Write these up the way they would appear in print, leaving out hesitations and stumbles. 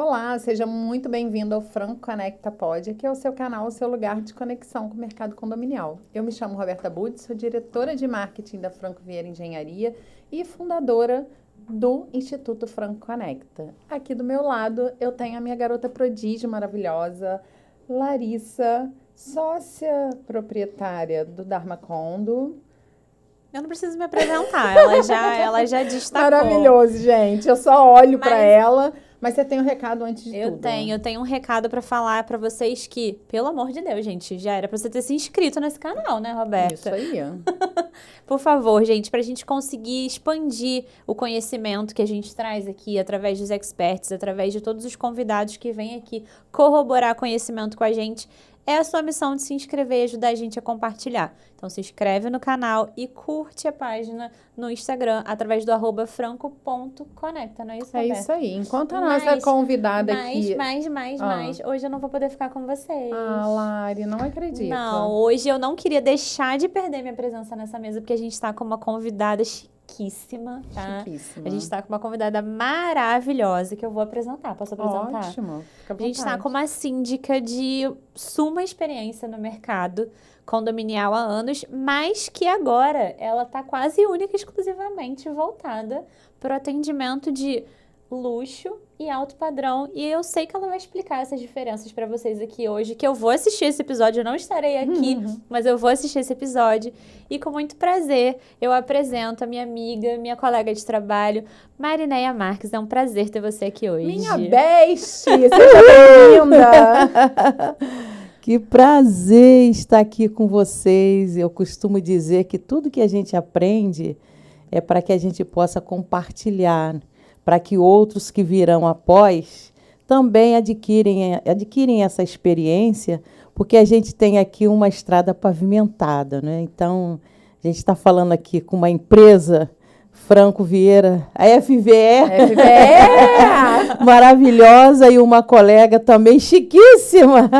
Olá, seja muito bem-vindo ao Franco Conecta Pod, que é o seu canal, o seu lugar de conexão com o mercado condominial. Eu me chamo Roberta Budi, sou diretora de marketing da Franco Vieira Engenharia e fundadora do Instituto Franco Conecta. Aqui do meu lado eu tenho a minha garota prodígio maravilhosa, Larissa, sócia proprietária do Dharma Condo. Eu não preciso me apresentar, ela já destacou. Maravilhoso, gente. Eu só olho para ela, mas você tem um recado antes de tudo. Eu tenho um recado para falar para vocês que, pelo amor de Deus, gente, já era para você ter se inscrito nesse canal, né, Roberta? Isso aí. Por favor, gente, para a gente conseguir expandir o conhecimento que a gente traz aqui através dos experts, através de todos os convidados que vêm aqui corroborar conhecimento com a gente, é a sua missão de se inscrever e ajudar a gente a compartilhar. Então, se inscreve no canal e curte a página no Instagram, através do @franco.conecta, não é isso, Roberta? É isso aí. Enquanto a nossa convidada aqui... Mas, hoje eu não vou poder ficar com vocês. Ah, Lari, não acredito. Não, hoje eu não queria deixar de perder minha presença nessa mesa, porque a gente está com uma convidada chiquíssima, tá? Chiquíssima. A gente está com uma convidada maravilhosa que eu vou apresentar. Posso apresentar? Ótimo. Fica à A gente está vontade. com uma síndica de suma experiência no mercado condominial há anos, mas que agora ela está quase única e exclusivamente voltada para o atendimento de luxo e alto padrão. E eu sei que ela vai explicar essas diferenças para vocês aqui hoje, que eu vou assistir esse episódio, eu não estarei aqui, mas eu vou assistir esse episódio. E com muito prazer, eu apresento a minha amiga, minha colega de trabalho, Marineia Marques. É um prazer ter você aqui hoje. Minha best! Seja bem-vinda! Que prazer estar aqui com vocês. Eu costumo dizer que tudo que a gente aprende é para que a gente possa compartilhar, para que outros que virão após também adquirem essa experiência, porque a gente tem aqui uma estrada pavimentada, né? Então, a gente está falando aqui com uma empresa, Franco Vieira, a FVE, maravilhosa, e uma colega também chiquíssima,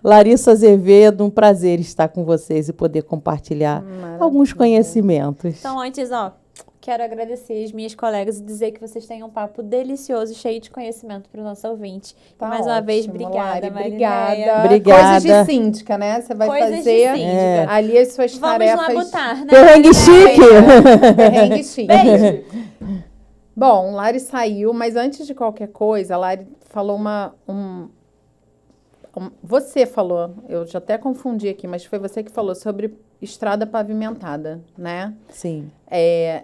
Larissa Azevedo. Um prazer estar com vocês e poder compartilhar alguns conhecimentos. Então, antes, quero agradecer as minhas colegas e dizer que vocês têm um papo delicioso, cheio de conhecimento para o nosso ouvinte. Tá Mais uma vez, ótimo, obrigada, Lari, Marineia. Obrigada. Coisas de síndica, né? Você vai Coisas de fazer síndica. ali as suas Vamos tarefas. lá botar, né? Perrengue chique! Perrengue chique. Beijo! Bom, Lari saiu, mas antes de qualquer coisa, a Lari falou você falou, eu já até confundi aqui, mas foi você que falou sobre estrada pavimentada, né? Sim.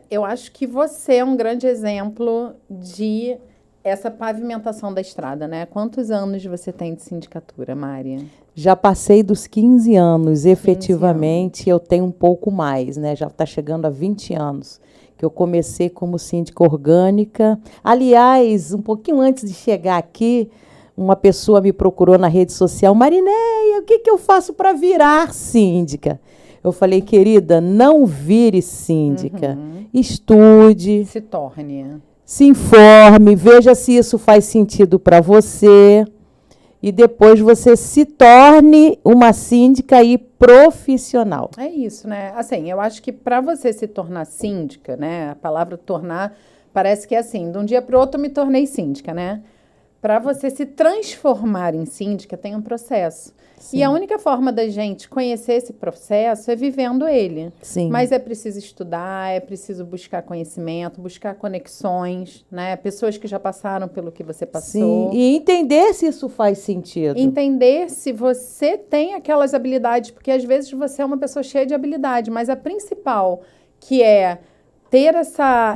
Eu acho que você é um grande exemplo de essa pavimentação da estrada, né? Quantos anos você tem de sindicatura, Mari? Já passei dos 15 anos, efetivamente, eu tenho um pouco mais, né? Já está chegando a 20 anos, que eu comecei como síndica orgânica. Aliás, um pouquinho antes de chegar aqui, uma pessoa me procurou na rede social: Marineia, o que eu faço para virar síndica? Eu falei: querida, não vire síndica. Estude, Se torne. se informe, veja se isso faz sentido para você. E depois você se torne uma síndica e profissional. É isso, né? Assim, eu acho que para você se tornar síndica, né? A palavra tornar parece que é assim, de um dia para o outro eu me tornei síndica, né? Para você se transformar em síndica, tem um processo. Sim. E a única forma da gente conhecer esse processo é vivendo ele. Sim. Mas é preciso estudar, é preciso buscar conhecimento, buscar conexões, né? Pessoas que já passaram pelo que você passou. Sim. E entender se isso faz sentido. Entender se você tem aquelas habilidades, porque às vezes você é uma pessoa cheia de habilidade, mas a principal, que é ter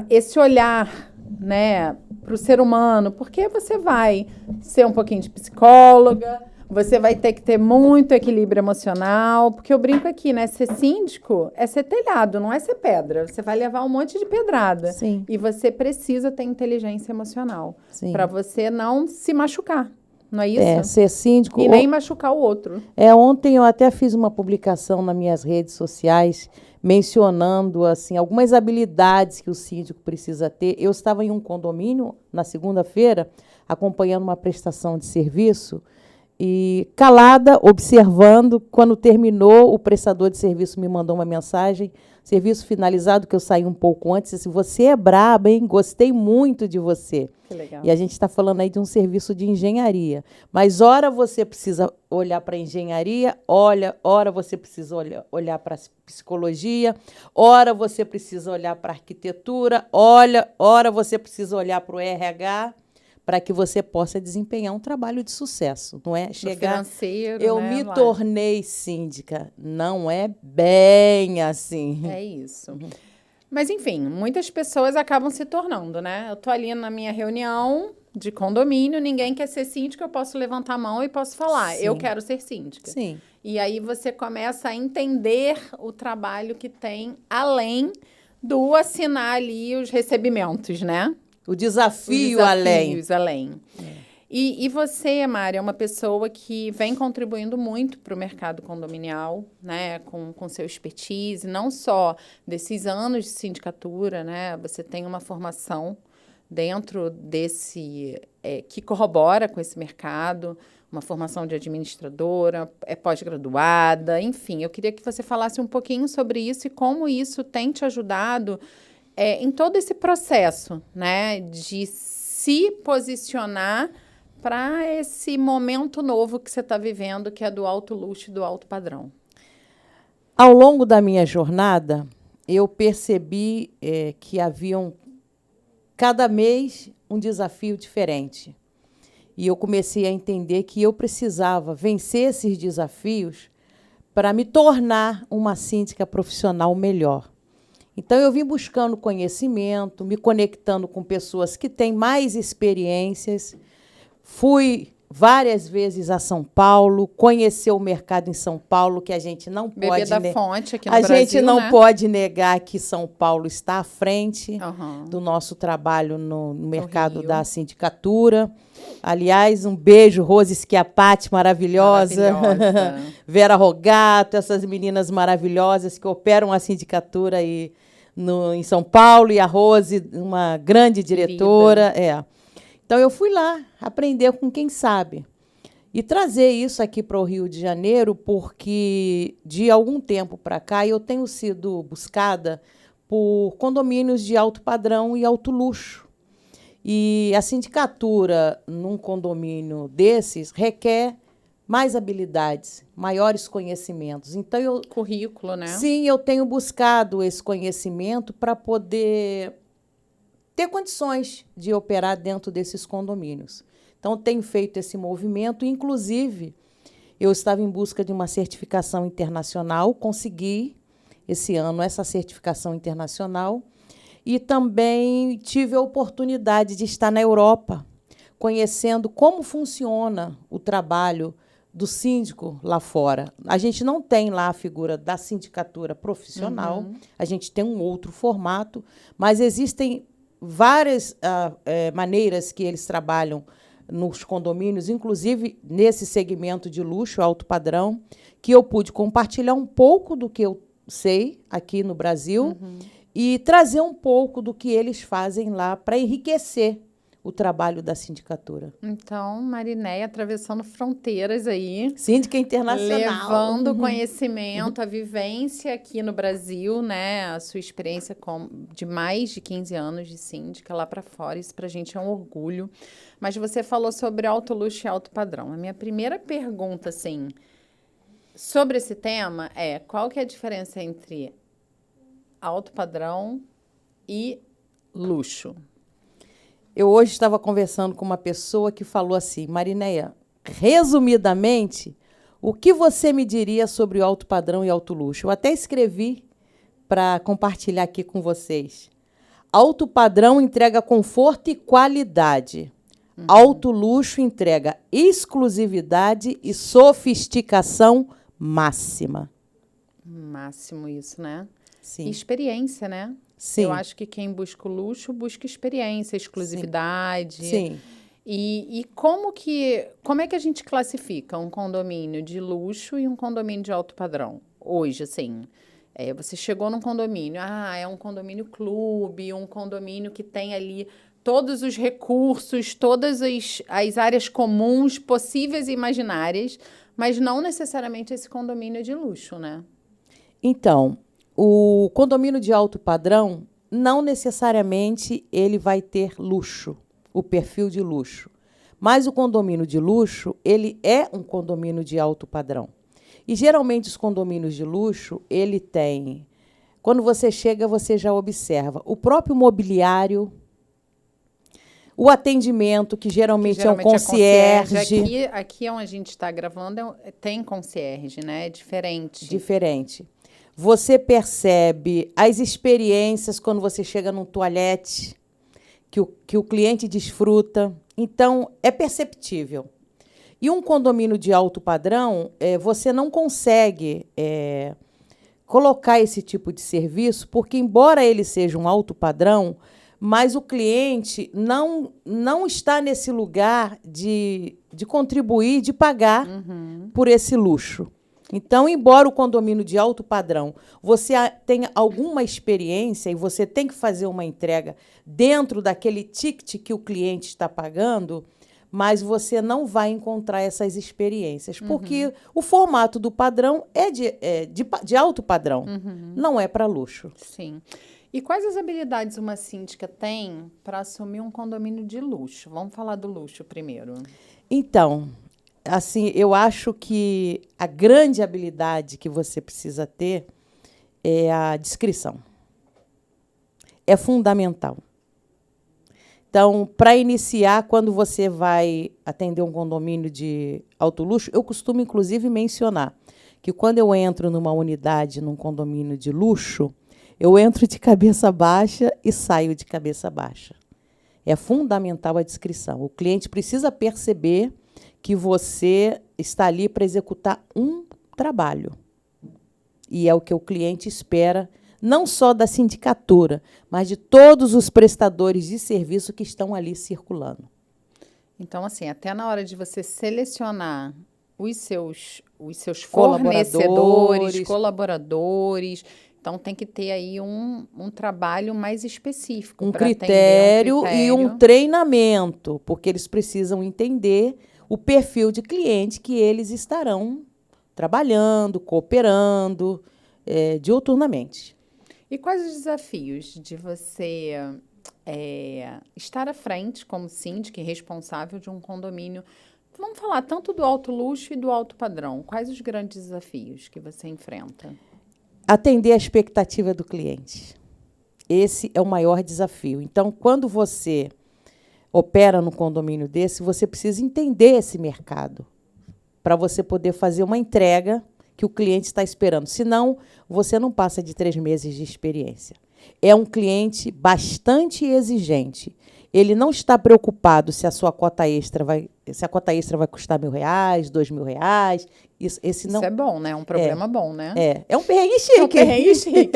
esse olhar, né, para o ser humano, porque você vai ser um pouquinho de psicóloga, você vai ter que ter muito equilíbrio emocional, porque eu brinco aqui, né, ser síndico é ser telhado, não é ser pedra. Você vai levar um monte de pedrada. Sim. E você precisa ter inteligência emocional para você não se machucar. Não é isso? Ser síndico. E nem machucar o outro. Ontem eu até fiz uma publicação nas minhas redes sociais mencionando assim, algumas habilidades que o síndico precisa ter. Eu estava em um condomínio na segunda-feira, acompanhando uma prestação de serviço, e calada, observando. Quando terminou, o prestador de serviço me mandou uma mensagem: Serviço finalizado, que eu saí um pouco antes, assim, você é braba, hein? Gostei muito de você. Que legal. E a gente está falando aí de um serviço de engenharia. Mas, ora você precisa olhar para a engenharia, ora você precisa olhar para a psicologia, ora você precisa olhar para a arquitetura, ora você precisa olhar para o RH, para que você possa desempenhar um trabalho de sucesso, não é? Chegar, financeiro, eu né, me lá. tornei síndica. Não é bem assim. É isso. Mas, enfim, muitas pessoas acabam se tornando, né? Eu tô ali na minha reunião de condomínio, ninguém quer ser síndica, eu posso levantar a mão e posso falar, eu Sim. quero ser síndica. Sim. E aí você começa a entender o trabalho que tem além do assinar ali os recebimentos, né? O desafio Os além. desafios além. E você, Mari, é uma pessoa que vem contribuindo muito para o mercado condominial, né, com seu expertise, não só desses anos de sindicatura, né, você tem uma formação dentro desse, que corrobora com esse mercado, uma formação de administradora, é pós-graduada, enfim, eu queria que você falasse um pouquinho sobre isso e como isso tem te ajudado em todo esse processo, né, de se posicionar para esse momento novo que você está vivendo, que é do alto luxo e do alto padrão. Ao longo da minha jornada, eu percebi que haviam, cada mês, um desafio diferente. E eu comecei a entender que eu precisava vencer esses desafios para me tornar uma síndica profissional melhor. Então, eu vim buscando conhecimento, me conectando com pessoas que têm mais experiências. Fui várias vezes a São Paulo, conhecer o mercado em São Paulo, que a gente não pode... Bebê da fonte aqui no Brasil, A gente não né? pode negar que São Paulo está à frente Uhum. do nosso trabalho no mercado Rio. da sindicatura. Aliás, um beijo, Rose Schiapati, maravilhosa. Maravilhosa. Vera Rogato, essas meninas maravilhosas que operam a sindicatura aí em São Paulo, e a Rose, uma grande diretora. Então, eu fui lá aprender com quem sabe. E trazer isso aqui para o Rio de Janeiro, porque de algum tempo para cá eu tenho sido buscada por condomínios de alto padrão e alto luxo. E a sindicatura, num condomínio desses, requer mais habilidades, maiores conhecimentos. Então, Currículo, né? Sim, eu tenho buscado esse conhecimento para poder ter condições de operar dentro desses condomínios. Então, tenho feito esse movimento. Inclusive, eu estava em busca de uma certificação internacional, consegui esse ano essa certificação internacional. E também tive a oportunidade de estar na Europa, conhecendo como funciona o trabalho do síndico lá fora. A gente não tem lá a figura da sindicatura profissional, a gente tem um outro formato, mas existem várias maneiras que eles trabalham nos condomínios, inclusive nesse segmento de luxo, alto padrão, que eu pude compartilhar um pouco do que eu sei aqui no Brasil, e trazer um pouco do que eles fazem lá para enriquecer o trabalho da sindicatura. Então, Marinéia atravessando fronteiras aí. Síndica internacional. Levando conhecimento, a vivência aqui no Brasil, né? A sua experiência de mais de 15 anos de síndica lá para fora. Isso para a gente é um orgulho. Mas você falou sobre alto luxo e alto padrão. A minha primeira pergunta, assim, sobre esse tema é: qual que é a diferença entre alto padrão e luxo? Eu hoje estava conversando com uma pessoa que falou assim: Marinéia, resumidamente, o que você me diria sobre o alto padrão e alto luxo? Eu até escrevi para compartilhar aqui com vocês. Alto padrão entrega conforto e qualidade. Alto luxo entrega exclusividade e sofisticação máxima. Máximo isso, né? Sim. E experiência, né? Sim. Eu acho que quem busca o luxo busca experiência, exclusividade. Sim. E como é que a gente classifica um condomínio de luxo e um condomínio de alto padrão? Hoje, assim, você chegou num condomínio, é um condomínio clube, um condomínio que tem ali todos os recursos, todas as áreas comuns possíveis e imaginárias, mas não necessariamente esse condomínio é de luxo, né? Então, O condomínio de alto padrão, não necessariamente ele vai ter luxo, o perfil de luxo. Mas o condomínio de luxo, ele é um condomínio de alto padrão. E, geralmente, os condomínios de luxo, ele tem... Quando você chega, você já observa o próprio mobiliário, o atendimento, que geralmente é um concierge. Aqui onde a gente está gravando, tem concierge, né? É diferente. Diferente. Você percebe as experiências quando você chega num toalete, que o cliente desfruta. Então, é perceptível. E um condomínio de alto padrão, você não consegue colocar esse tipo de serviço, porque, embora ele seja um alto padrão, mas o cliente não está nesse lugar de contribuir, de pagar por esse luxo. Então, embora o condomínio de alto padrão, você tenha alguma experiência e você tem que fazer uma entrega dentro daquele ticket que o cliente está pagando, mas você não vai encontrar essas experiências, porque o formato do padrão é de alto padrão, não é para luxo. Sim. E quais as habilidades uma síndica tem para assumir um condomínio de luxo? Vamos falar do luxo primeiro. Então, assim, eu acho que a grande habilidade que você precisa ter é a discrição. É fundamental. Então, para iniciar, quando você vai atender um condomínio de alto luxo, eu costumo, inclusive, mencionar que quando eu entro numa unidade, num condomínio de luxo, eu entro de cabeça baixa e saio de cabeça baixa. É fundamental a discrição. O cliente precisa perceber que você está ali para executar um trabalho. E é o que o cliente espera, não só da sindicatura, mas de todos os prestadores de serviço que estão ali circulando. Então, assim, até na hora de você selecionar os seus fornecedores, colaboradores, então tem que ter aí um trabalho mais específico. Um critério e um treinamento, porque eles precisam entender o perfil de cliente que eles estarão trabalhando, cooperando diuturnamente. E quais os desafios de você estar à frente como síndica e responsável de um condomínio? Vamos falar tanto do alto luxo e do alto padrão. Quais os grandes desafios que você enfrenta? Atender a expectativa do cliente. Esse é o maior desafio. Então, quando você opera no condomínio desse, você precisa entender esse mercado para você poder fazer uma entrega que o cliente está esperando. Senão, você não passa de 3 meses de experiência. É um cliente bastante exigente. Ele não está preocupado se a sua cota extra vai custar R$1.000, R$2.000. Isso é bom, né? É um problema bom, né? É um perrengue chique. É um perrengue chique.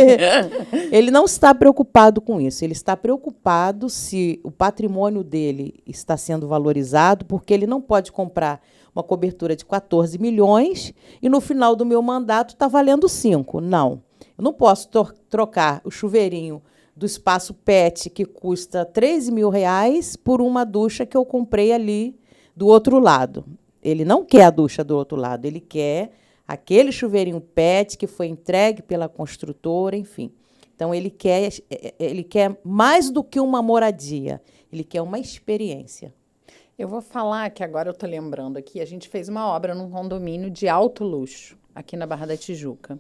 Ele não está preocupado com isso. Ele está preocupado se o patrimônio dele está sendo valorizado, porque ele não pode comprar uma cobertura de 14 milhões e no final do meu mandato está valendo 5. Não. Eu não posso trocar o chuveirinho do espaço PET, que custa R$13.000, por uma ducha que eu comprei ali do outro lado. Ele não quer a ducha do outro lado, ele quer aquele chuveirinho PET que foi entregue pela construtora, enfim. Então, ele quer mais do que uma moradia, ele quer uma experiência. Eu vou falar que agora eu estou lembrando aqui, a gente fez uma obra num condomínio de alto luxo, aqui na Barra da Tijuca.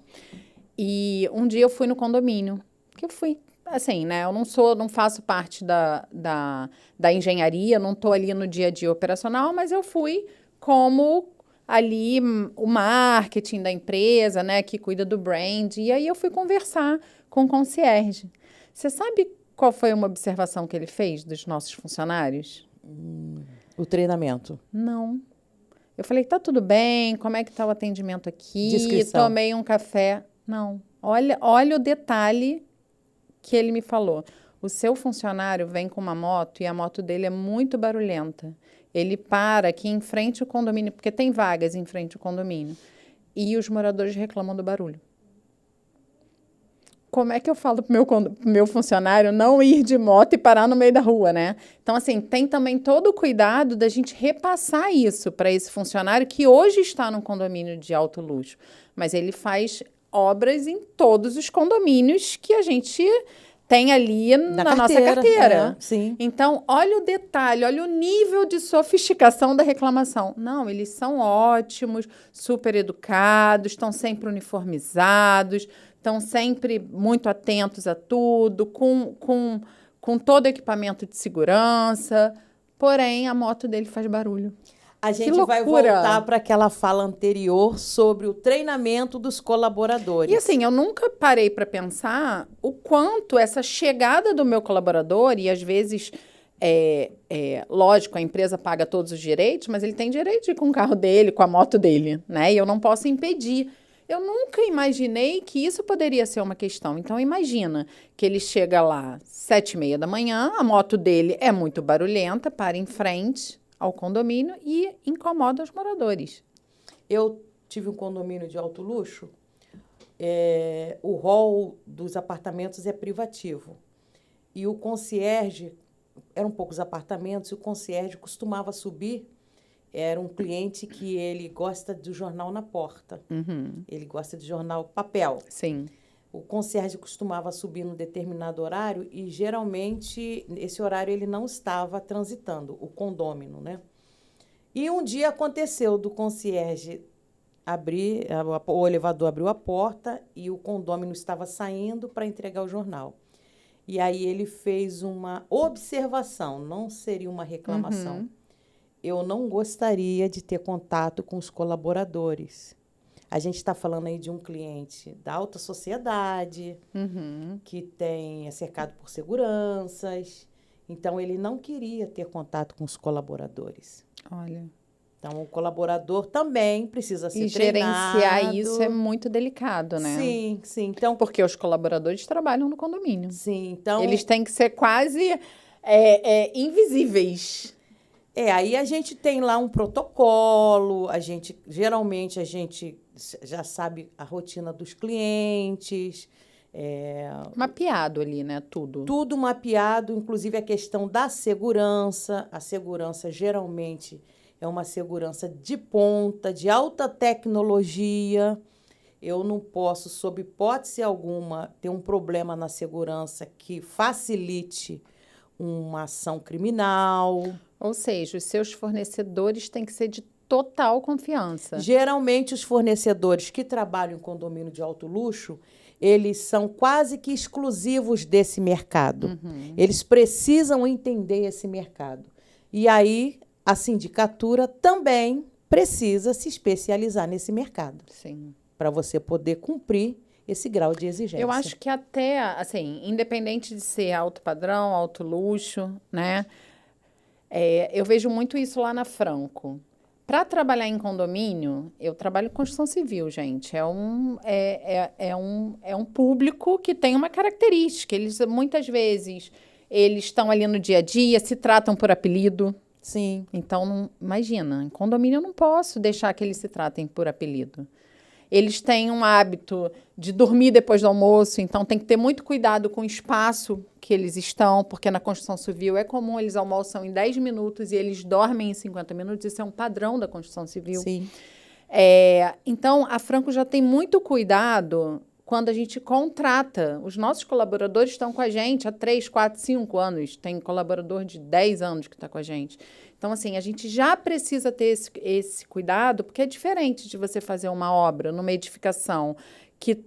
E um dia eu fui no condomínio, que eu fui, assim, né? Eu não faço parte da engenharia, não estou ali no dia a dia operacional, mas eu fui como ali o marketing da empresa, né? Que cuida do brand. E aí eu fui conversar com o concierge. Você sabe qual foi uma observação que ele fez dos nossos funcionários? O treinamento. Não. Eu falei, tá tudo bem, como é que tá o atendimento aqui? Descrição. Tomei um café. Não. Olha o detalhe que ele me falou. O seu funcionário vem com uma moto e a moto dele é muito barulhenta. Ele para aqui em frente ao condomínio, porque tem vagas em frente ao condomínio. E os moradores reclamam do barulho. Como é que eu falo pro meu funcionário não ir de moto e parar no meio da rua, né? Então, assim, tem também todo o cuidado da gente repassar isso para esse funcionário que hoje está num condomínio de alto luxo. Mas ele faz obras em todos os condomínios que a gente tem ali na nossa carteira. Sim. Então, olha o detalhe, olha o nível de sofisticação da reclamação. Não, eles são ótimos, super educados, estão sempre uniformizados, estão sempre muito atentos a tudo, com todo o equipamento de segurança. Porém, a moto dele faz barulho. A gente vai voltar para aquela fala anterior sobre o treinamento dos colaboradores. E assim, eu nunca parei para pensar o quanto essa chegada do meu colaborador, e às vezes, lógico, a empresa paga todos os direitos, mas ele tem direito de ir com o carro dele, com a moto dele, né? E eu não posso impedir. Eu nunca imaginei que isso poderia ser uma questão. Então, imagina que ele chega lá 7h30 da manhã, a moto dele é muito barulhenta, para em frente ao condomínio e incomoda os moradores. Eu tive um condomínio de alto luxo, o hall dos apartamentos é privativo. E o concierge, eram poucos apartamentos, e o concierge costumava subir, era um cliente que ele gosta do jornal na porta. Uhum. Ele gosta de jornal papel. Sim. O concierge costumava subir num determinado horário e, geralmente, esse horário ele não estava transitando, o condômino, né? E um dia aconteceu do concierge abrir, o elevador abriu a porta e o condômino estava saindo para entregar o jornal. E aí ele fez uma observação, não seria uma reclamação. Uhum. Eu não gostaria de ter contato com os colaboradores. A gente está falando aí de um cliente da alta sociedade, Uhum. que é cercado por seguranças. Então, ele não queria ter contato com os colaboradores. Olha. Então, o colaborador também precisa ser treinado. Gerenciar isso é muito delicado, né? Sim, sim. Então, porque os colaboradores trabalham no condomínio. Sim, então... Eles têm que ser quase invisíveis. Aí a gente tem lá um protocolo, geralmente a gente já sabe a rotina dos clientes. Mapeado ali, né? Tudo. Tudo mapeado, inclusive a questão da segurança. A segurança geralmente é uma segurança de ponta, de alta tecnologia. Eu não posso, sob hipótese alguma, ter um problema na segurança que facilite uma ação criminal. Ou seja, os seus fornecedores têm que ser de total confiança. Geralmente, os fornecedores que trabalham em condomínio de alto luxo, eles são quase que exclusivos desse mercado. Uhum. Eles precisam entender esse mercado. E aí, a sindicatura também precisa se especializar nesse mercado. Sim. Para você poder cumprir esse grau de exigência. Eu acho que até, assim, independente de ser alto padrão, alto luxo, né? Eu vejo muito isso lá na Franco. Para trabalhar em condomínio, eu trabalho em construção civil, gente. É um público que tem uma característica. Eles, muitas vezes, eles estão ali no dia a dia, se tratam por apelido. Sim. Então, imagina, em condomínio eu não posso deixar que eles se tratem por apelido. Eles têm um hábito de dormir depois do almoço, então tem que ter muito cuidado com o espaço que eles estão, porque na construção civil é comum, eles almoçam em 10 minutos e eles dormem em 50 minutos, isso é um padrão da construção civil. Sim. Então, a Franco já tem muito cuidado quando a gente contrata. Os nossos colaboradores estão com a gente há 3, 4, 5 anos. Tem colaborador de 10 anos que está com a gente. Então, assim, a gente já precisa ter esse cuidado, porque é diferente de você fazer uma obra numa edificação que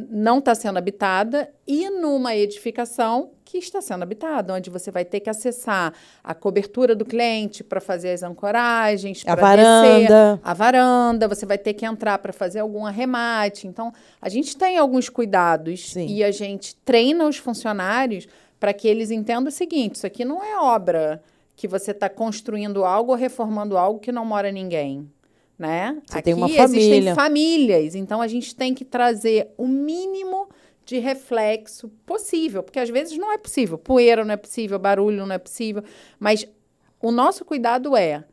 não está sendo habitada e numa edificação que está sendo habitada, onde você vai ter que acessar a cobertura do cliente para fazer as ancoragens, para descer a varanda, você vai ter que entrar para fazer algum arremate. Então, a gente tem alguns cuidados. Sim. E a gente treina os funcionários para que eles entendam o seguinte: isso aqui não é obra que você está construindo algo ou reformando algo que não mora ninguém, né? Você Aqui tem uma família. Existem famílias, então a gente tem que trazer o mínimo de reflexo possível, porque às vezes não é possível, poeira não é possível, barulho não é possível, mas o nosso cuidado é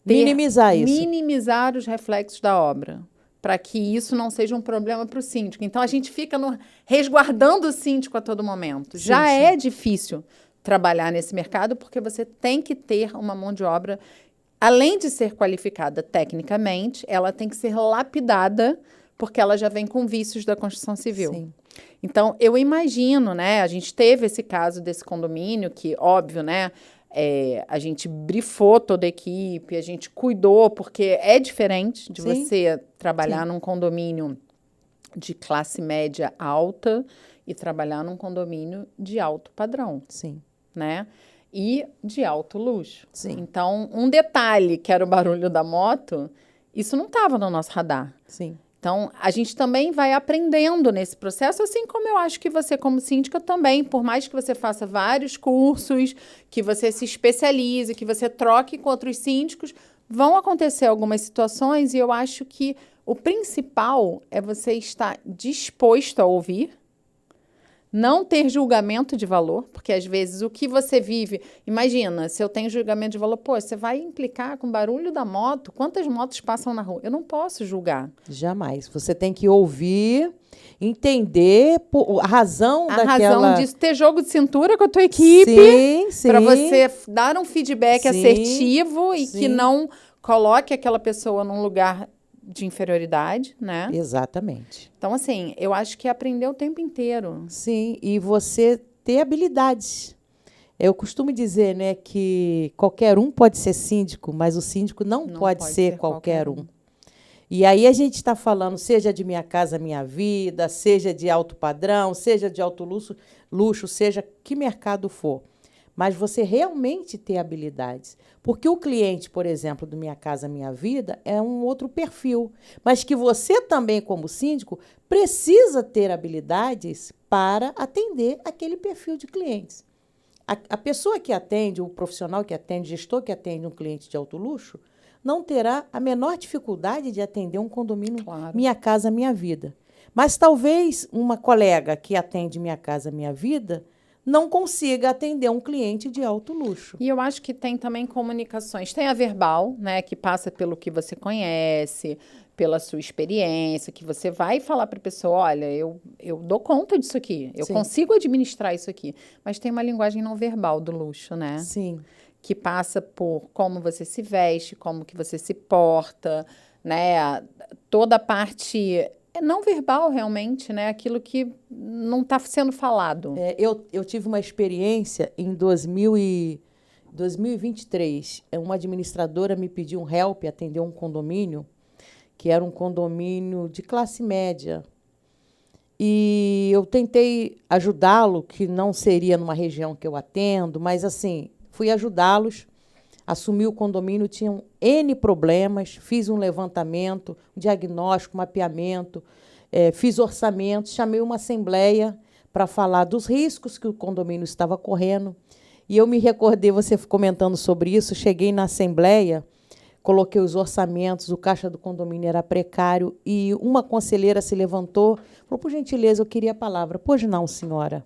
minimizar os reflexos da obra, para que isso não seja um problema para o síndico. Então a gente fica resguardando o síndico a todo momento. Sim, Já sim. é difícil trabalhar nesse mercado, porque você tem que ter uma mão de obra, além de ser qualificada tecnicamente, ela tem que ser lapidada porque ela já vem com vícios da construção civil. Sim. Então, eu imagino, né? A gente teve esse caso desse condomínio, que, óbvio, né? A gente brifou toda a equipe, a gente cuidou, porque é diferente de Sim. você trabalhar Sim. num condomínio de classe média alta e trabalhar num condomínio de alto padrão, Sim. né? E de alto luxo. Sim. Então, um detalhe que era o barulho da moto, isso não estava no nosso radar. Sim. Então, a gente também vai aprendendo nesse processo, assim como eu acho que você, como síndica, também, por mais que você faça vários cursos, que você se especialize, que você troque com outros síndicos, vão acontecer algumas situações e eu acho que o principal é você estar disposto a ouvir, não ter julgamento de valor, porque às vezes o que você vive... Imagina, se eu tenho julgamento de valor, pô, você vai implicar com o barulho da moto, quantas motos passam na rua? Eu não posso julgar. Jamais. Você tem que ouvir, entender a razão A daquela... razão disso, ter jogo de cintura com a tua equipe, Sim, sim. para você dar um feedback Sim, assertivo e sim. que não coloque aquela pessoa num lugar de inferioridade, né? Exatamente. Então, assim, eu acho que é aprender o tempo inteiro. Sim, e você ter habilidades. Eu costumo dizer, né, que qualquer um pode ser síndico, mas o síndico não pode ser qualquer um. E aí a gente está falando, seja de Minha Casa Minha Vida, seja de alto padrão, seja de alto luxo, seja que mercado for. Mas você realmente ter habilidades. Porque o cliente, por exemplo, do Minha Casa Minha Vida, é um outro perfil. Mas que você também, como síndico, precisa ter habilidades para atender aquele perfil de clientes. A pessoa que atende, o profissional que atende, o gestor que atende um cliente de alto luxo, não terá a menor dificuldade de atender um condomínio Minha Casa Minha Vida. Mas talvez uma colega que atende Minha Casa Minha Vida não consiga atender um cliente de alto luxo. E eu acho que tem também comunicações. Tem a verbal, né, que passa pelo que você conhece, pela sua experiência, que você vai falar para a pessoa, olha, eu dou conta disso aqui, eu consigo administrar isso aqui. Mas tem uma linguagem não verbal do luxo, né? Sim. Que passa por como você se veste, como que você se porta, né? Toda a parte não verbal, realmente, né? Aquilo que não está sendo falado. Eu tive uma experiência em 2023. Uma administradora me pediu um help, atender um condomínio, que era um condomínio de classe média. E eu tentei ajudá-lo, que não seria numa região que eu atendo, mas, assim, fui ajudá-los. Assumi o condomínio, tinham N problemas, fiz um levantamento, um diagnóstico, mapeamento, fiz orçamento, chamei uma assembleia para falar dos riscos que o condomínio estava correndo. E eu me recordei, você comentando sobre isso, cheguei na assembleia, coloquei os orçamentos, o caixa do condomínio era precário, e uma conselheira se levantou, falou, por gentileza, eu queria a palavra. Pois não, senhora.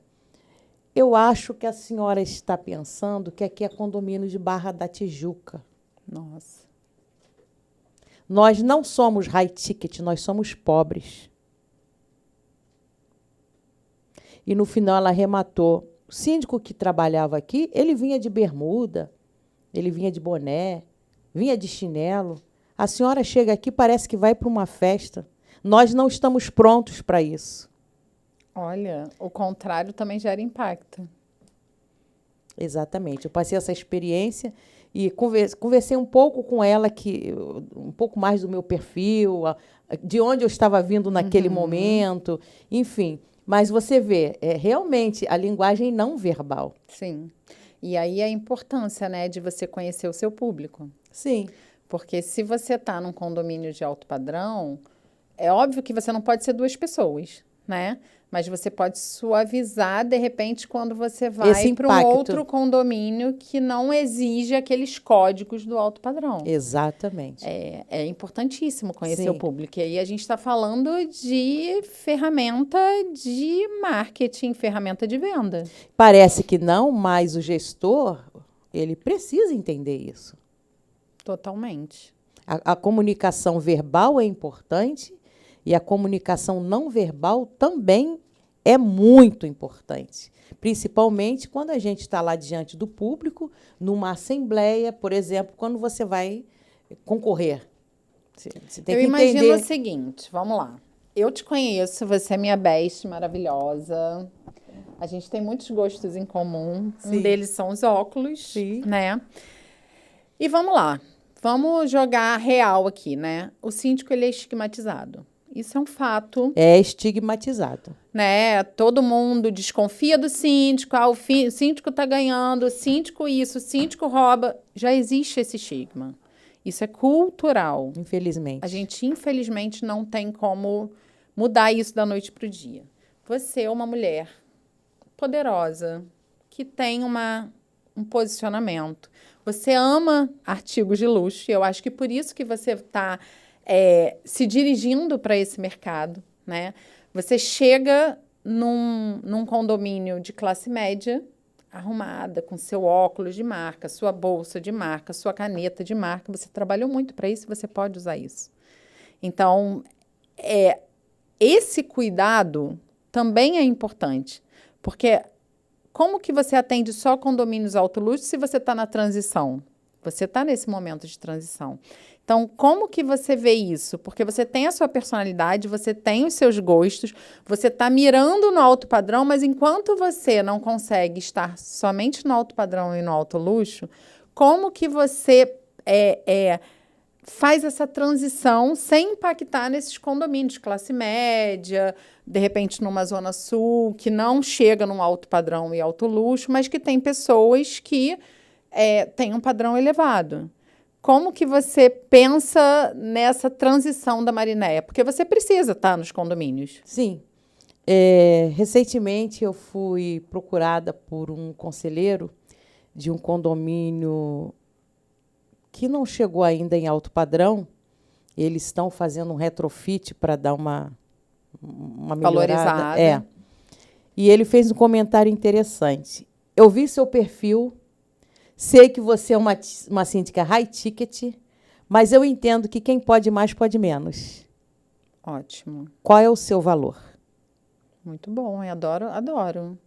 Eu acho que a senhora está pensando que aqui é condomínio de Barra da Tijuca. Nossa. Nós não somos high ticket, nós somos pobres. E no final ela arrematou. O síndico que trabalhava aqui, ele vinha de bermuda, ele vinha de boné, vinha de chinelo. A senhora chega aqui, parece que vai para uma festa. Nós não estamos prontos para isso. Olha, o contrário também gera impacto. Exatamente. Eu passei essa experiência e conversei um pouco com ela, um pouco mais do meu perfil, de onde eu estava vindo naquele momento, enfim. Mas você vê, realmente a linguagem não verbal. Sim. E aí a importância, né, de você conhecer o seu público. Sim. Porque se você está num condomínio de alto padrão, é óbvio que você não pode ser duas pessoas, né? Mas você pode suavizar, de repente, quando você vai para um outro condomínio que não exige aqueles códigos do alto padrão. Exatamente. É importantíssimo conhecer o público. E aí a gente está falando de ferramenta de marketing, ferramenta de venda. Parece que não, mas o gestor, ele precisa entender isso. Totalmente. A comunicação verbal é importante e a comunicação não verbal também é muito importante. Principalmente quando a gente está lá diante do público, numa assembleia, por exemplo, quando você vai concorrer. Você tem que imagino entender. o seguinte, vamos lá. eu te conheço, você é minha best, maravilhosa. A gente tem muitos gostos em comum. Um Sim. deles são os óculos, Sim. né? E vamos lá. Vamos jogar real aqui, né? O síndico, ele é estigmatizado. Isso é um fato, É estigmatizado. né? Todo mundo desconfia do síndico. O síndico tá ganhando, o síndico isso, o síndico rouba. Já existe esse estigma. Isso é cultural. Infelizmente. A gente, infelizmente, não tem como mudar isso da noite para o dia. Você é uma mulher poderosa, que tem um posicionamento. Você ama artigos de luxo. E eu acho que por isso que você está se dirigindo para esse mercado, né? Você chega num condomínio de classe média, arrumada, com seu óculos de marca, sua bolsa de marca, sua caneta de marca. Você trabalhou muito para isso, você pode usar isso. Então, esse cuidado também é importante, porque como que você atende só condomínios alto luxo se você está na transição? Você está nesse momento de transição. Então, como que você vê isso? Porque você tem a sua personalidade, você tem os seus gostos, você está mirando no alto padrão, mas enquanto você não consegue estar somente no alto padrão e no alto luxo, como que você faz essa transição sem impactar nesses condomínios de classe média, de repente numa zona sul, que não chega num alto padrão e alto luxo, mas que tem pessoas que têm um padrão elevado. Como que você pensa nessa transição da Marinéia? Porque você precisa estar nos condomínios. Sim. Recentemente eu fui procurada por um conselheiro de um condomínio que não chegou ainda em alto padrão. Eles estão fazendo um retrofit para dar uma melhorada. Valorizada. E ele fez um comentário interessante. Eu vi seu perfil, sei que você é uma síndica high ticket, mas eu entendo que quem pode mais pode menos. Ótimo. Qual é o seu valor? Muito bom, eu adoro.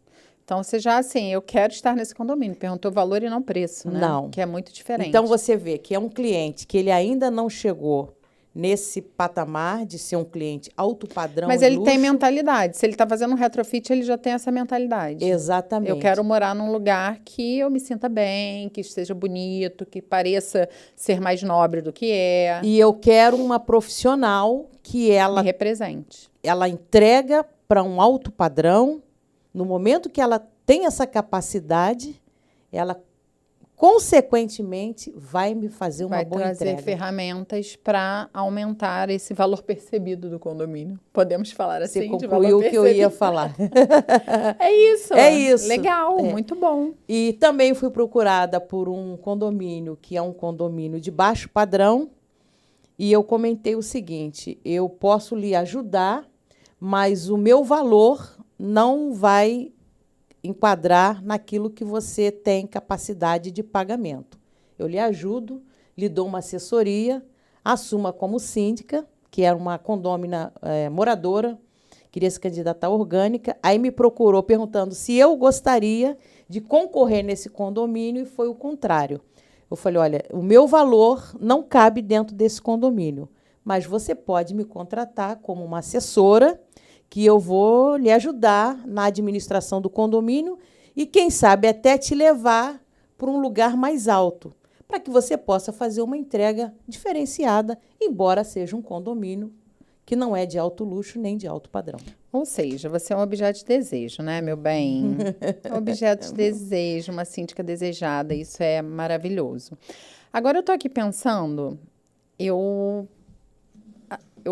Então, você já, assim, eu quero estar nesse condomínio. Perguntou valor e não preço, né? Não. Que é muito diferente. Então, você vê que é um cliente que ele ainda não chegou nesse patamar de ser um cliente alto padrão Mas e ele tem luxo. mentalidade. Se ele está fazendo um retrofit, ele já tem essa mentalidade. Exatamente. Eu quero morar num lugar que eu me sinta bem, que esteja bonito, que pareça ser mais nobre do que é. E eu quero uma profissional que Me ela represente. entrega para um alto padrão. No momento que ela tem essa capacidade, ela, consequentemente, vai me fazer uma boa Vai trazer entrega. ferramentas para aumentar esse valor percebido do condomínio. Podemos falar Você assim, de concluiu valor o que eu percebido. ia falar. É isso. É isso. Legal, muito bom. E também fui procurada por um condomínio, que é um condomínio de baixo padrão, e eu comentei o seguinte: eu posso lhe ajudar, mas o meu valor não vai enquadrar naquilo que você tem capacidade de pagamento. Eu lhe ajudo, lhe dou uma assessoria, assuma como síndica, que era uma condômina moradora, queria se candidatar orgânica, aí me procurou perguntando se eu gostaria de concorrer nesse condomínio, e foi o contrário. Eu falei, olha, o meu valor não cabe dentro desse condomínio, mas você pode me contratar como uma assessora, que eu vou lhe ajudar na administração do condomínio e, quem sabe, até te levar para um lugar mais alto, para que você possa fazer uma entrega diferenciada, embora seja um condomínio que não é de alto luxo nem de alto padrão. Ou seja, você é um objeto de desejo, né, meu bem? Um objeto de desejo, uma síndica desejada, isso é maravilhoso. Agora, eu estou aqui pensando, eu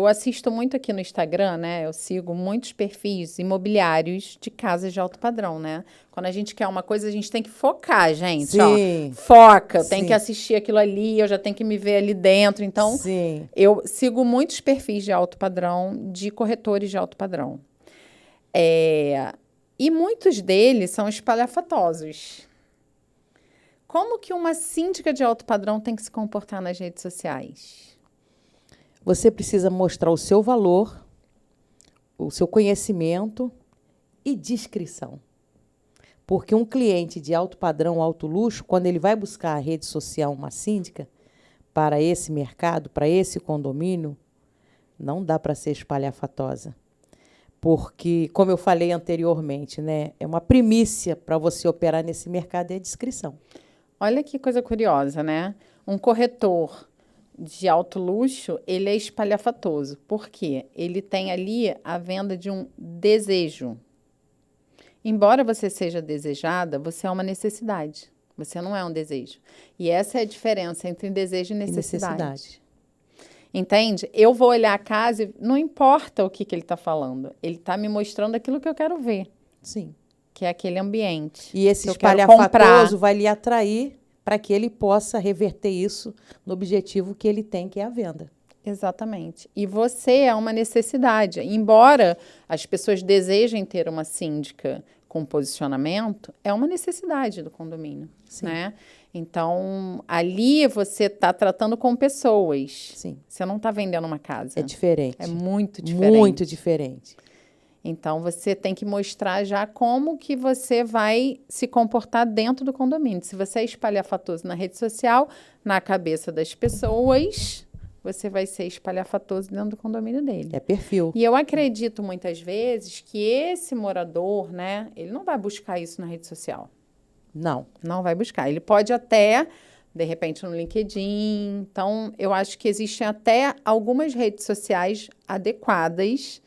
assisto muito aqui no Instagram, né? Eu sigo muitos perfis imobiliários de casas de alto padrão, né? Quando a gente quer uma coisa, a gente tem que focar, gente. Sim. Ó, foca, eu tenho Sim. que assistir aquilo ali, eu já tenho que me ver ali dentro. Então, Sim. eu sigo muitos perfis de alto padrão, de corretores de alto padrão. E muitos deles são espalhafatosos. Como que uma síndica de alto padrão tem que se comportar nas redes sociais? Você precisa mostrar o seu valor, o seu conhecimento e discrição. Porque um cliente de alto padrão, alto luxo, quando ele vai buscar a rede social, uma síndica, para esse mercado, para esse condomínio, Não dá para ser espalhafatosa. Porque, como eu falei anteriormente, né, é uma primícia para você operar nesse mercado é a descrição. Olha que coisa curiosa, né? Um corretor de alto luxo, ele é espalhafatoso. Por quê? Ele tem ali a venda de um desejo. Embora você seja desejada, você é uma necessidade. Você não é um desejo. E essa é a diferença entre desejo e necessidade. Entende? Eu vou olhar a casa e não importa o que ele está falando. Ele está me mostrando aquilo que eu quero ver. Sim. Que é aquele ambiente. E esse que eu quero espalhafatoso comprar. vai lhe atrair para que ele possa reverter isso no objetivo que ele tem, que é a venda. Exatamente. E você é uma necessidade. Embora as pessoas desejem ter uma síndica com posicionamento, é uma necessidade do condomínio, Sim. né? Então, ali você está tratando com pessoas. Sim. Você não está vendendo uma casa. É diferente. É muito diferente. Muito diferente. Então, você tem que mostrar já como que você vai se comportar dentro do condomínio. Se você é espalhafatoso na rede social, na cabeça das pessoas, você vai ser espalhafatoso dentro do condomínio dele. É perfil. E eu acredito muitas vezes que esse morador, né, ele não vai buscar isso na rede social. Não. Não vai buscar. Ele pode até, de repente, no LinkedIn. Então, eu acho que existem até algumas redes sociais adequadas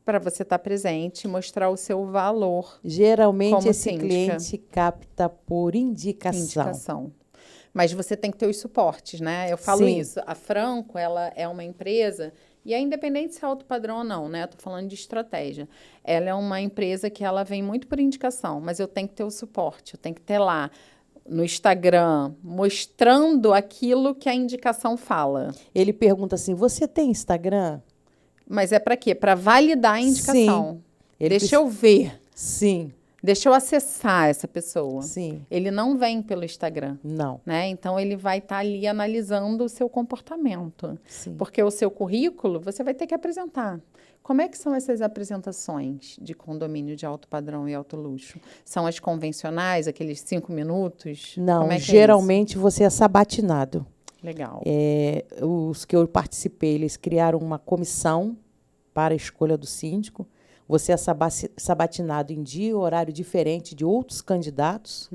para você estar presente e mostrar o seu valor. Geralmente Como esse síndica. cliente capta por indicação. Mas você tem que ter os suportes, né? Eu falo Sim. isso. A Franco, ela é uma empresa, e é independente se é alto padrão ou não, né? Eu tô falando de estratégia. Ela é uma empresa que ela vem muito por indicação, mas eu tenho que ter o suporte, eu tenho que ter lá no Instagram, mostrando aquilo que a indicação fala. Ele pergunta assim, você tem Instagram? Mas é para quê? Para validar a indicação. Sim. Ele Deixa eu ver. Sim. Deixa eu acessar essa pessoa. Sim. Ele não vem pelo Instagram, Não. né? Então, ele vai estar ali analisando o seu comportamento. Sim. Porque o seu currículo, você vai ter que apresentar. Como é que são essas apresentações de condomínio de alto padrão e alto luxo? São as convencionais, aqueles 5 minutos? Não, Como é que geralmente você é sabatinado. É isso? Legal. Os que eu participei, eles criaram uma comissão para a escolha do síndico. Você é sabatinado em dia e horário diferente de outros candidatos.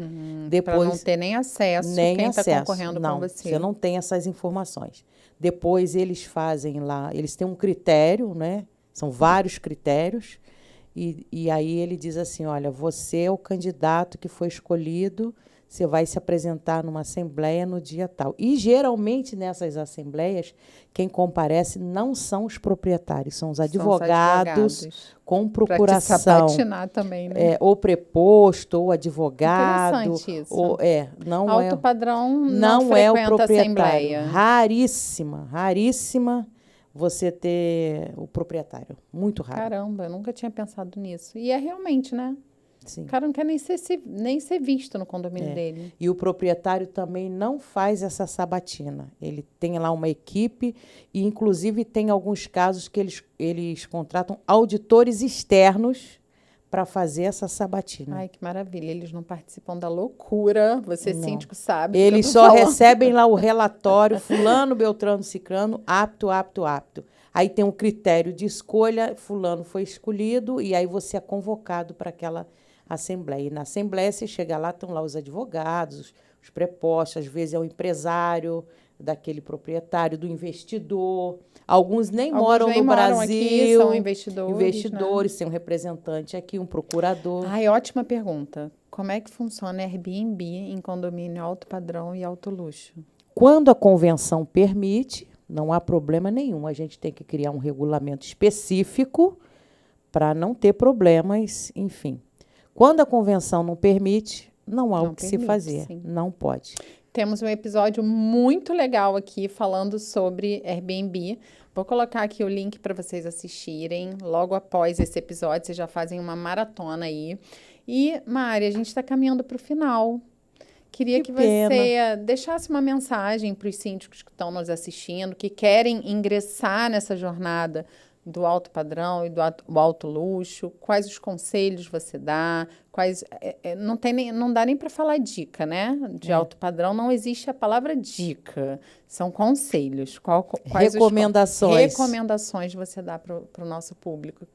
Para não ter nem acesso quem está concorrendo não, com você. Você não tem essas informações. Depois eles fazem lá, eles têm um critério, né? São vários critérios. E aí ele diz assim, olha, você é o candidato que foi escolhido, você vai se apresentar numa assembleia no dia tal. E, geralmente, nessas assembleias, quem comparece não são os proprietários, são os advogados com procuração. Para te sabatinar também, né? Ou preposto, ou advogado. Interessante isso. Não Alto é, padrão não é o frequenta proprietário. assembleia. Raríssima você ter o proprietário. Muito raro. Caramba, eu nunca tinha pensado nisso. E é realmente, né? Sim. O cara não quer nem ser visto no condomínio dele. E o proprietário também não faz essa sabatina. Ele tem lá uma equipe e, inclusive, tem alguns casos que eles contratam auditores externos para fazer essa sabatina. Ai, que maravilha. Eles não participam da loucura. Você, Não. síndico, sabe. Eles só recebem lá o relatório, fulano, beltrano, cicrano, apto, apto, apto. Aí tem um critério de escolha, fulano foi escolhido e aí você é convocado para aquela assembleia. E na assembleia, você chega lá, estão lá os advogados, os prepostos, às vezes é o empresário daquele proprietário, do investidor. Alguns nem moram no Brasil. Aqui, são investidores. Investidores, né? Tem um representante aqui, um procurador. Ai, ótima pergunta. Como é que funciona Airbnb em condomínio alto padrão e alto luxo? Quando a convenção permite, não há problema nenhum. A gente tem que criar um regulamento específico para não ter problemas, enfim. Quando a convenção não permite, não há o que se fazer. Sim. Não pode. Temos um episódio muito legal aqui falando sobre Airbnb. Vou colocar aqui o link para vocês assistirem. Logo após esse episódio, vocês já fazem uma maratona aí. E, Mari, a gente está caminhando para o final. Queria que você deixasse uma mensagem para os síndicos que estão nos assistindo, que querem ingressar nessa jornada do alto padrão e do alto luxo? Quais os conselhos você dá? Não dá nem para falar dica, né? De alto padrão não existe a palavra dica. São conselhos. Quais recomendações você dá para o nosso público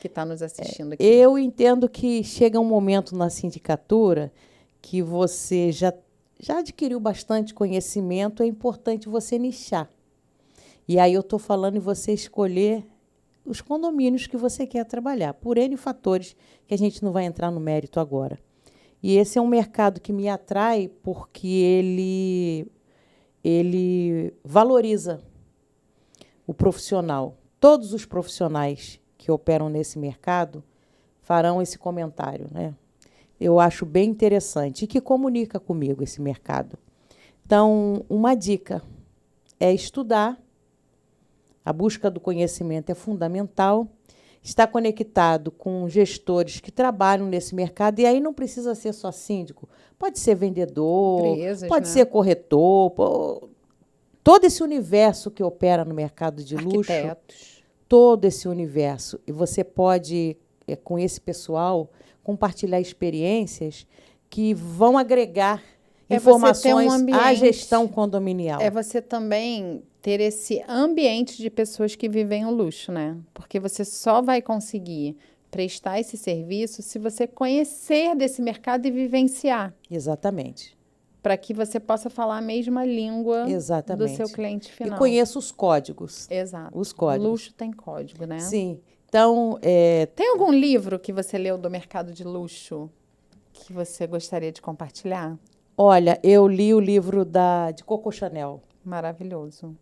que está nos assistindo aqui? Eu entendo que chega um momento na sindicatura que você já adquiriu bastante conhecimento, é importante você nichar. E aí eu estou falando em você escolher os condomínios que você quer trabalhar, por N fatores que a gente não vai entrar no mérito agora. E esse é um mercado que me atrai porque ele valoriza o profissional. Todos os profissionais que operam nesse mercado farão esse comentário, né? Eu acho bem interessante e que comunica comigo esse mercado. Então, uma dica é estudar. A busca do conhecimento é fundamental. Estar conectado com gestores que trabalham nesse mercado. E aí não precisa ser só síndico. Pode ser vendedor, empresas, pode né? ser corretor. Todo esse universo que opera no mercado de luxo. Arquitetos. Todo esse universo. E você pode, com esse pessoal, compartilhar experiências que vão agregar informações à gestão condominial. É você também ter esse ambiente de pessoas que vivem o luxo, né? Porque você só vai conseguir prestar esse serviço se você conhecer desse mercado e vivenciar. Exatamente. Para que você possa falar a mesma língua do seu cliente final. E conheça os códigos. Exato. Os códigos. Luxo tem código, né? Sim. Então, tem algum livro que você leu do mercado de luxo que você gostaria de compartilhar? Olha, eu li o livro de Coco Chanel. Maravilhoso.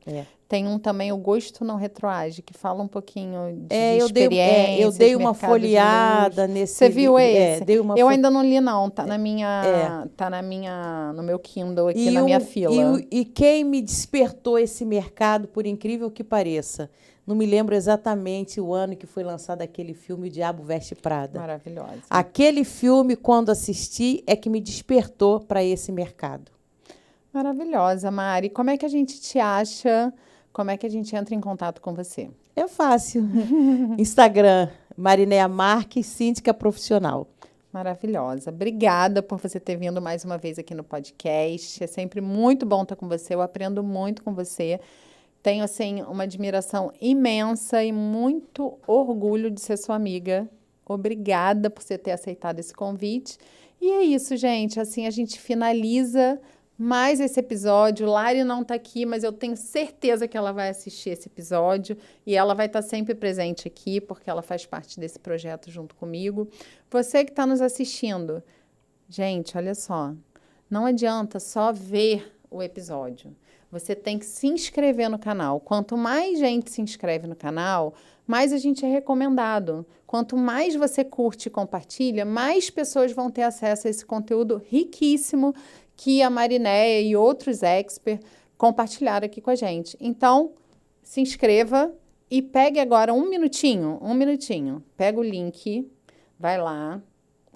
Tem também, O Gosto Não Retroage, que fala um pouquinho de experiência. Eu dei uma folheada nesse livro. Você viu esse? Eu ainda não li, não. Tá no meu Kindle aqui, na minha fila. E quem me despertou esse mercado, por incrível que pareça, não me lembro exatamente o ano que foi lançado aquele filme O Diabo Veste Prada. Maravilhosa. Aquele filme, quando assisti, é que me despertou para esse mercado. Maravilhosa, Mari. Como é que a gente te acha? Como é que a gente entra em contato com você? É fácil. Instagram, Marinéia Marques, síndica profissional. Maravilhosa. Obrigada por você ter vindo mais uma vez aqui no podcast. É sempre muito bom estar com você. Eu aprendo muito com você. Tenho, assim, uma admiração imensa e muito orgulho de ser sua amiga. Obrigada por você ter aceitado esse convite. E é isso, gente. Assim, a gente finaliza mais esse episódio. Lari não está aqui, mas eu tenho certeza que ela vai assistir esse episódio e ela vai estar sempre presente aqui, porque ela faz parte desse projeto junto comigo. Você que está nos assistindo, gente, olha só, não adianta só ver o episódio. Você tem que se inscrever no canal. Quanto mais gente se inscreve no canal, mais a gente é recomendado. Quanto mais você curte e compartilha, mais pessoas vão ter acesso a esse conteúdo riquíssimo que a Marinéia e outros experts compartilharam aqui com a gente. Então, se inscreva e pegue agora um minutinho. Pega o link, vai lá,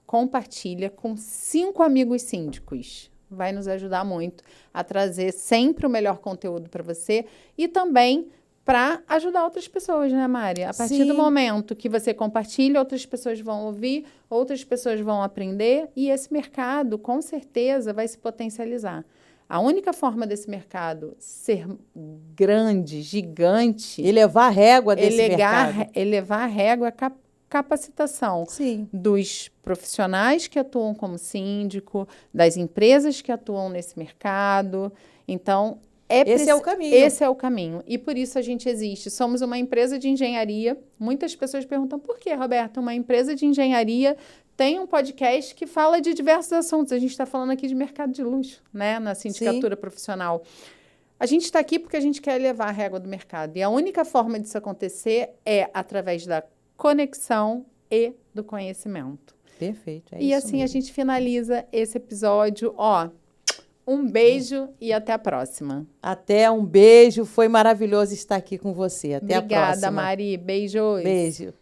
compartilha com 5 amigos síndicos. Vai nos ajudar muito a trazer sempre o melhor conteúdo para você e também para ajudar outras pessoas, né, Mari? A partir do momento que você compartilha, outras pessoas vão ouvir, outras pessoas vão aprender e esse mercado, com certeza, vai se potencializar. A única forma desse mercado ser grande, gigante... Elevar a régua desse mercado. Elevar a régua é capacitação dos profissionais que atuam como síndico, das empresas que atuam nesse mercado. Então, esse é o caminho. Esse é o caminho. E por isso a gente existe. Somos uma empresa de engenharia. Muitas pessoas perguntam, por que, Roberta, uma empresa de engenharia tem um podcast que fala de diversos assuntos? A gente está falando aqui de mercado de luxo, né? Na sindicatura profissional. A gente está aqui porque a gente quer elevar a régua do mercado. E a única forma disso acontecer é através da conexão e do conhecimento. Perfeito. E assim mesmo. A gente finaliza esse episódio. Um beijo e até a próxima. Um beijo. Foi maravilhoso estar aqui com você. Até a próxima. Obrigada, Mari. Beijos. Beijo.